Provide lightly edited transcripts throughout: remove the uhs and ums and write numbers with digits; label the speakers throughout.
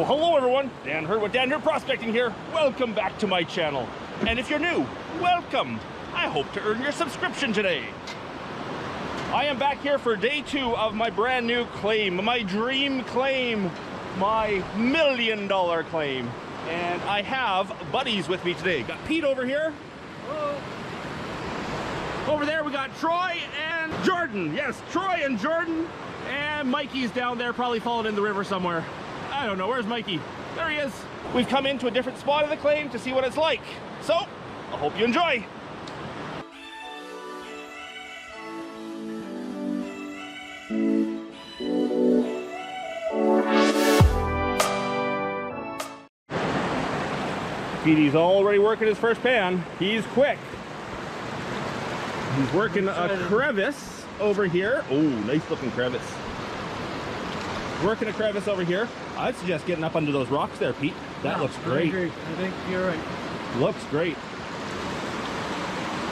Speaker 1: Well, hello everyone, Dan Hurd with Dan Hurd Prospecting here. Welcome back to my channel. And if you're new, welcome. I hope to earn your subscription today. I am back here for day 2 of my brand new claim, my dream claim, my $1 million claim. And I have buddies with me today. Got Pete over here. Hello. Over there we got Troy and Jordan. Yes, Troy and Jordan. And Mikey's down there, probably fallen in the river somewhere. I don't know, where's Mikey? There he is. We've come into a different spot of the claim to see what it's like. So, I hope you enjoy. Petey's already working his first pan. He's quick. He's working a crevice over here. Oh, nice looking crevice. Working a crevice over here. I'd suggest getting up under those rocks there, Pete. That looks great.
Speaker 2: I think you're right.
Speaker 1: Looks great.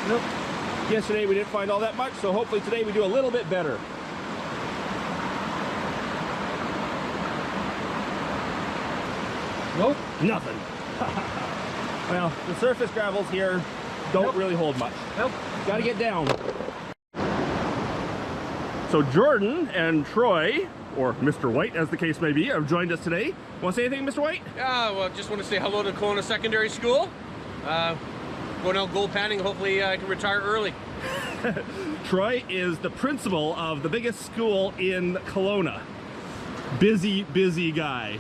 Speaker 2: Nope.
Speaker 1: Yesterday we didn't find all that much, so hopefully today we do a little bit better.
Speaker 2: Nope.
Speaker 1: Nothing. Well, the surface gravels here don't really hold much.
Speaker 2: Nope.
Speaker 1: Gotta get down. So Jordan and Troy, or Mr. White as the case may be, have joined us today. Want to say anything, Mr. White?
Speaker 3: Yeah, well, just want to say hello to Kelowna Secondary School. Going out gold panning, hopefully I can retire early.
Speaker 1: Troy is the principal of the biggest school in Kelowna. Busy, busy guy.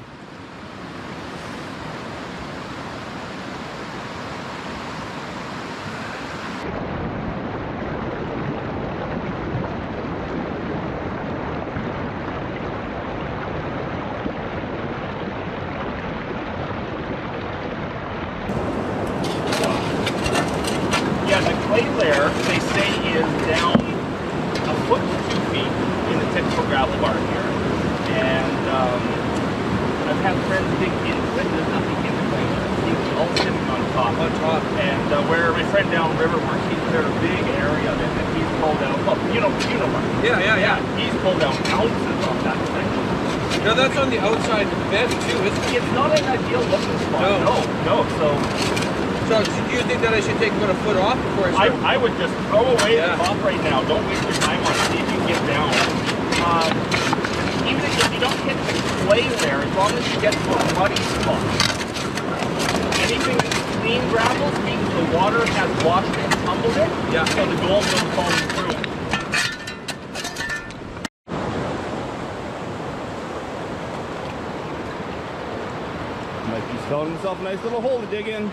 Speaker 1: There, they say is down a foot to 2 feet in the typical gravel bar here. And I've had friends dig into it, there's nothing in the clay. It's all sitting on top. And where my friend downriver works, he's got a big area of it that he's pulled out. Well, you know what? Yeah. He's pulled out ounces off that section.
Speaker 3: Now that's on the outside bed too, isn't it?
Speaker 1: It's not an ideal looking spot. No.
Speaker 3: So do you think that I should take about a foot off before I start?
Speaker 1: I would just throw away the top right now. Don't waste your time on it. See if you can get down. Even if you don't hit the clay there, as long as you get to a muddy spot. Anything that's clean gravel means the water has washed it and tumbled it. Yeah. So the gold goes falling through it. Mikey's filling himself a nice little hole to dig in.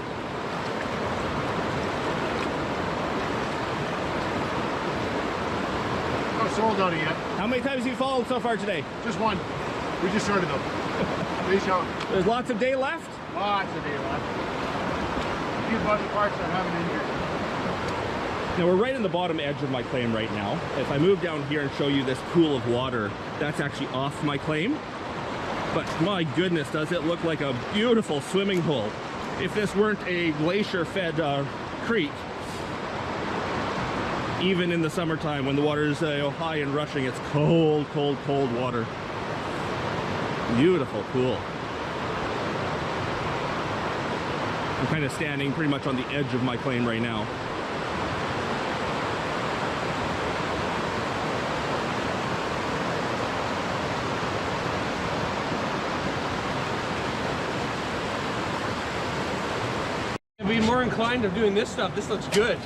Speaker 2: Sold out of yet.
Speaker 1: How many times have you followed so far today?
Speaker 2: Just one. We just started though.
Speaker 1: There's lots of day left?
Speaker 2: Lots of day left. A few button parts I haven't in here.
Speaker 1: Now we're right in the bottom edge of my claim right now. If I move down here and show you this pool of water, that's actually off my claim. But my goodness, does it look like a beautiful swimming pool. If this weren't a glacier-fed creek, even in the summertime when the water is high and rushing, it's cold, cold, cold water. Beautiful pool. I'm kind of standing pretty much on the edge of my claim right now.
Speaker 3: I'd be more inclined to doing this stuff. This looks good.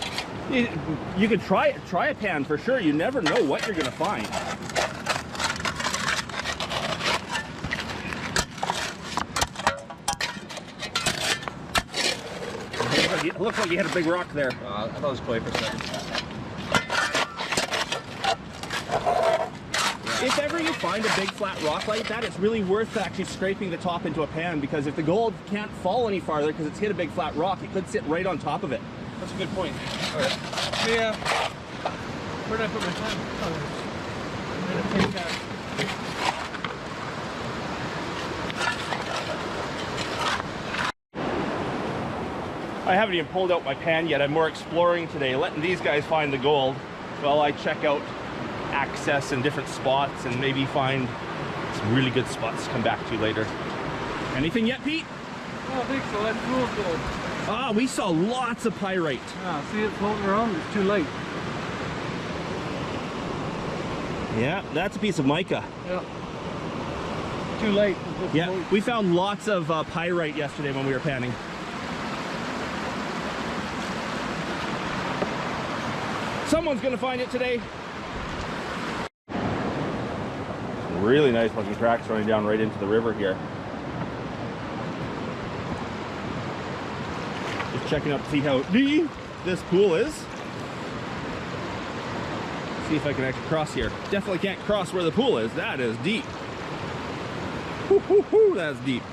Speaker 1: You could try a pan for sure. You never know what you're gonna find. It looks like you hit a big rock there.
Speaker 3: I thought it was clay for a second.
Speaker 1: If ever you find a big flat rock like that, it's really worth actually scraping the top into a pan, because if the gold can't fall any farther because it's hit a big flat rock, it could sit right on top of it.
Speaker 3: That's a good point. All right. Yeah. Where did I put my pen? I'm gonna take that.
Speaker 1: I haven't even pulled out my pan yet. I'm more exploring today, letting these guys find the gold while I check out access and different spots and maybe find some really good spots to come back to later. Anything yet, Pete?
Speaker 3: I don't think so. That pool's good.
Speaker 1: Ah, we saw lots of pyrite.
Speaker 3: Ah, see it floating around? It's too late.
Speaker 1: Yeah, that's a piece of mica.
Speaker 3: Yeah. Too late.
Speaker 1: Yeah, we found lots of pyrite yesterday when we were panning. Someone's gonna find it today. Really nice looking tracks running down right into the river here. Just checking out to see how deep this pool is. See if I can actually cross here. Definitely can't cross where the pool is. That is deep. Hoo, hoo, hoo, that's deep.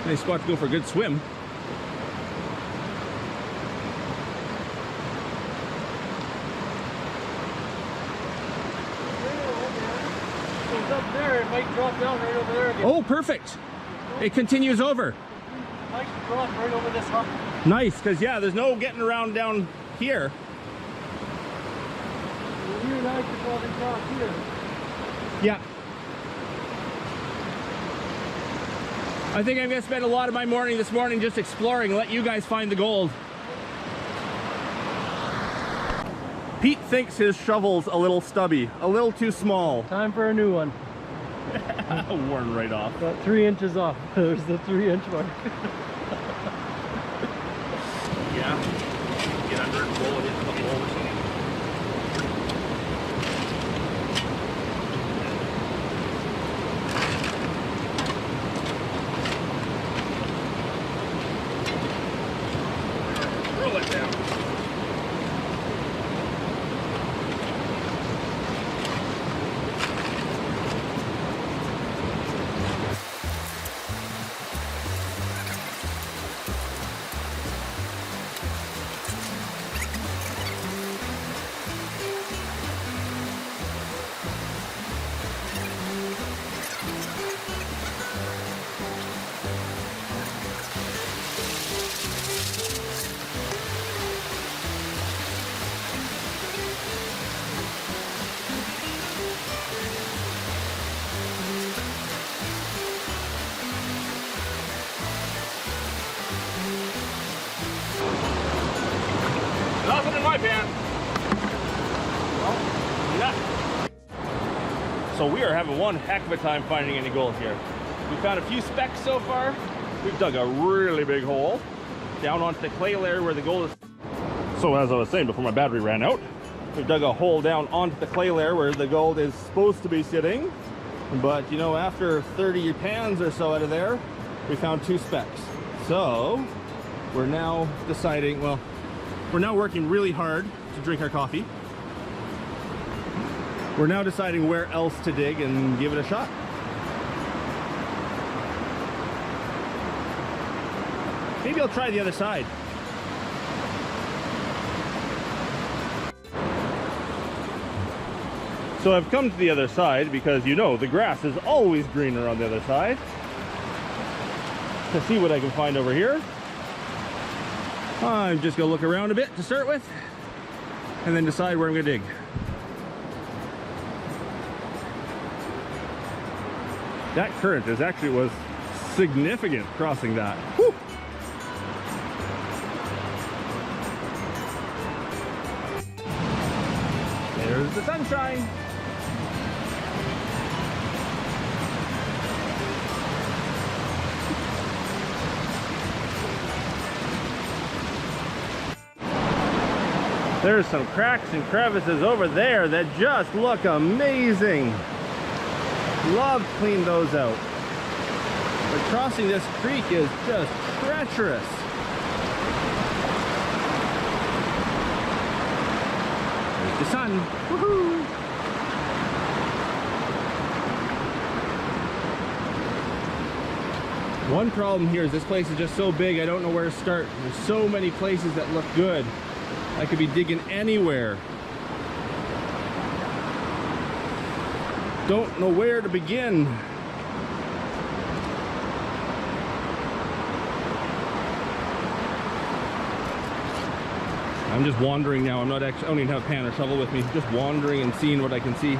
Speaker 1: Nice spot to go for a good swim.
Speaker 3: Up there, it might drop down right over there again.
Speaker 1: Oh, perfect. It continues over.
Speaker 3: It might drop right over this hump.
Speaker 1: Nice, because yeah, there's no getting around down here.
Speaker 3: Well, you and I could probably cross here.
Speaker 1: Yeah. I think I'm going to spend a lot of my morning this morning just exploring and let you guys find the gold. Pete thinks his shovel's a little stubby, a little too small.
Speaker 3: Time for a new one.
Speaker 1: Worn right off.
Speaker 3: About 3 inches off. There's the 3-inch mark.
Speaker 1: Yeah. Get under and roll it into the hole or something. Roll it down. Nothing in my pan. Well, so we are having one heck of a time finding any gold here. We found a few specks so far. We've dug a really big hole down onto the clay layer where the gold is. So as I was saying before my battery ran out, we dug a hole down onto the clay layer where the gold is supposed to be sitting. But you know, after 30 pans or so out of there, we found 2 specks. So we're now deciding, well, we're now working really hard to drink our coffee. We're now deciding where else to dig and give it a shot. Maybe I'll try the other side. So I've come to the other side because, you know, the grass is always greener on the other side. To see what I can find over here. I'm just gonna look around a bit to start with and then decide where I'm gonna dig. That current was significant crossing that. Whew. There's the sunshine. There's some cracks and crevices over there that just look amazing. Love to clean those out. But crossing this creek is just treacherous. There's the sun. Woohoo! One problem here is this place is just so big, I don't know where to start. There's so many places that look good. I could be digging anywhere. Don't know where to begin. I'm just wandering now. I'm not actually, I don't even have a pan or shovel with me. Just wandering and seeing what I can see.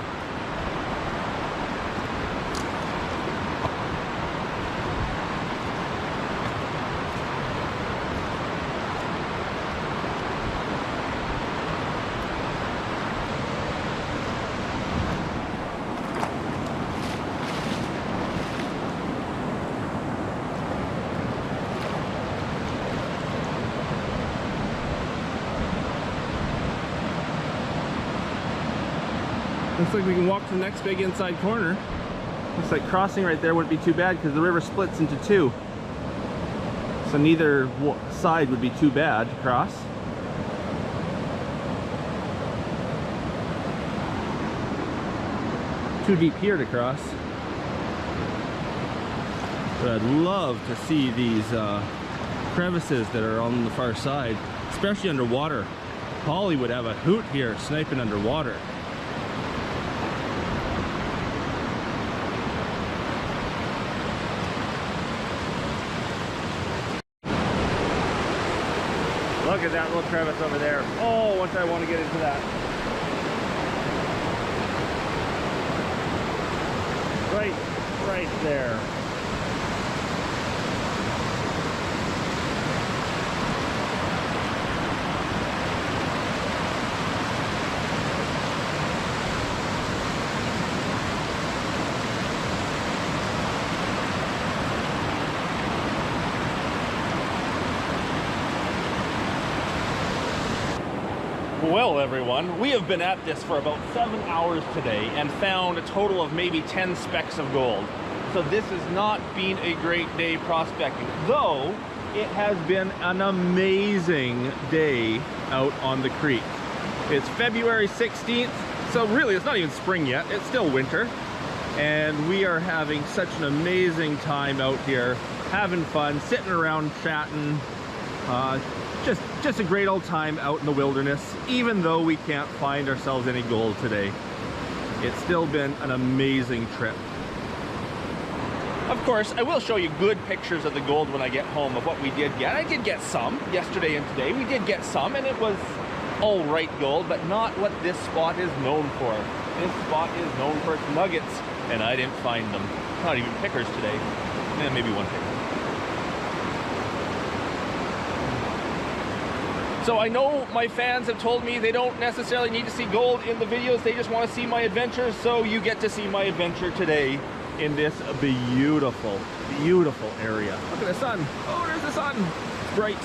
Speaker 1: Looks like we can walk to the next big inside corner. Looks like crossing right there wouldn't be too bad because the river splits into two. So neither side would be too bad to cross. Too deep here to cross. But I'd love to see these crevices that are on the far side, especially underwater. Polly would have a hoot here sniping underwater. Look at that little crevice over there. Oh, once I want to get into that. Right there. Well, everyone, we have been at this for about 7 hours today and found a total of maybe 10 specks of gold. So this has not been a great day prospecting, though it has been an amazing day out on the creek. It's February 16th, so really it's not even spring yet, it's still winter. And we are having such an amazing time out here, having fun, sitting around chatting. Just a great old time out in the wilderness, even though we can't find ourselves any gold today. It's still been an amazing trip. Of course, I will show you good pictures of the gold when I get home of what we did get. I did get some yesterday and today. We did get some, and it was all right gold, but not what this spot is known for. This spot is known for its nuggets, and I didn't find them. Not even pickers today. Maybe one picker. So I know my fans have told me they don't necessarily need to see gold in the videos, they just want to see my adventures, so you get to see my adventure today in this beautiful, beautiful area. Look at the sun. Oh, there's the sun. It's bright.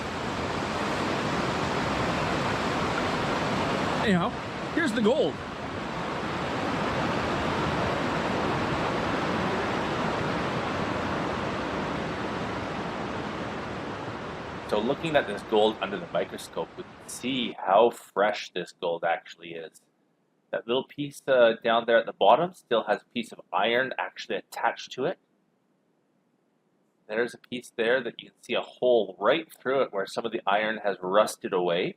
Speaker 1: Anyhow, here's the gold. So looking at this gold under the microscope, we can see how fresh this gold actually is. That little piece down there at the bottom still has a piece of iron actually attached to it. There's a piece there that you can see a hole right through it where some of the iron has rusted away.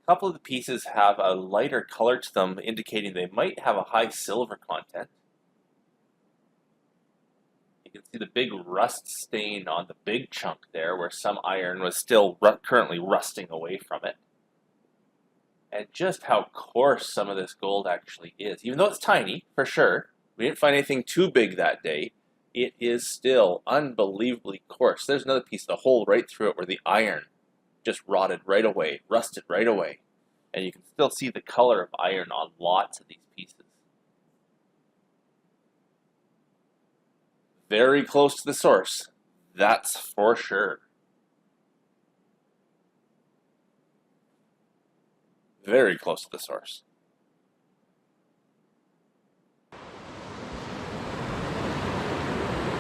Speaker 1: A couple of the pieces have a lighter color to them, indicating they might have a high silver content. You can see the big rust stain on the big chunk there where some iron was still currently rusting away from it. And just how coarse some of this gold actually is. Even though it's tiny, for sure, we didn't find anything too big that day, it is still unbelievably coarse. There's another piece, the hole right through it where the iron just rotted right away, rusted right away. And you can still see the color of iron on lots of these pieces. Very close to the source, that's for sure. Very close to the source.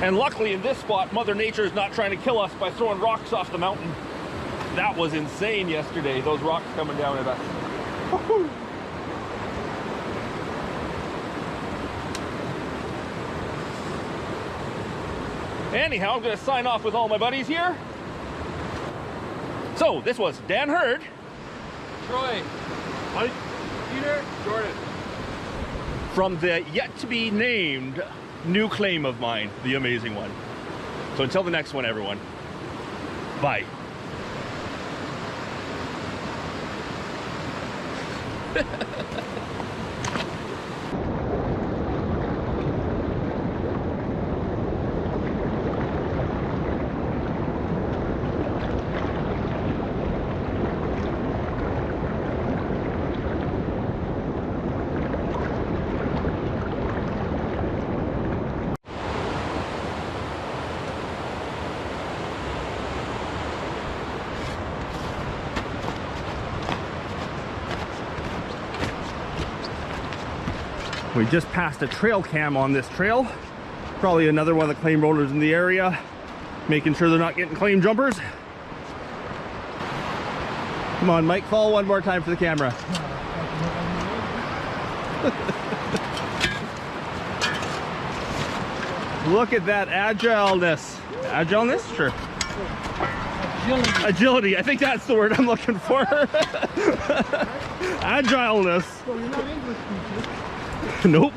Speaker 1: And luckily in this spot, Mother Nature is not trying to kill us by throwing rocks off the mountain. That was insane yesterday, those rocks coming down at us. Woo-hoo. Anyhow, I'm going to sign off with all my buddies here. So, this was Dan Hurd.
Speaker 3: Troy. Mike. Peter. Jordan.
Speaker 1: From the yet-to-be-named new claim of mine, the amazing one. So until the next one, everyone. Bye. We just passed a trail cam on this trail. Probably another one of the claim rollers in the area, making sure they're not getting claim jumpers. Come on, Mike, fall one more time for the camera. Look at that agileness. Agileness? Sure. Agility. I think that's the word I'm looking for. Agileness.
Speaker 2: So you're not English teacher.
Speaker 1: Nope.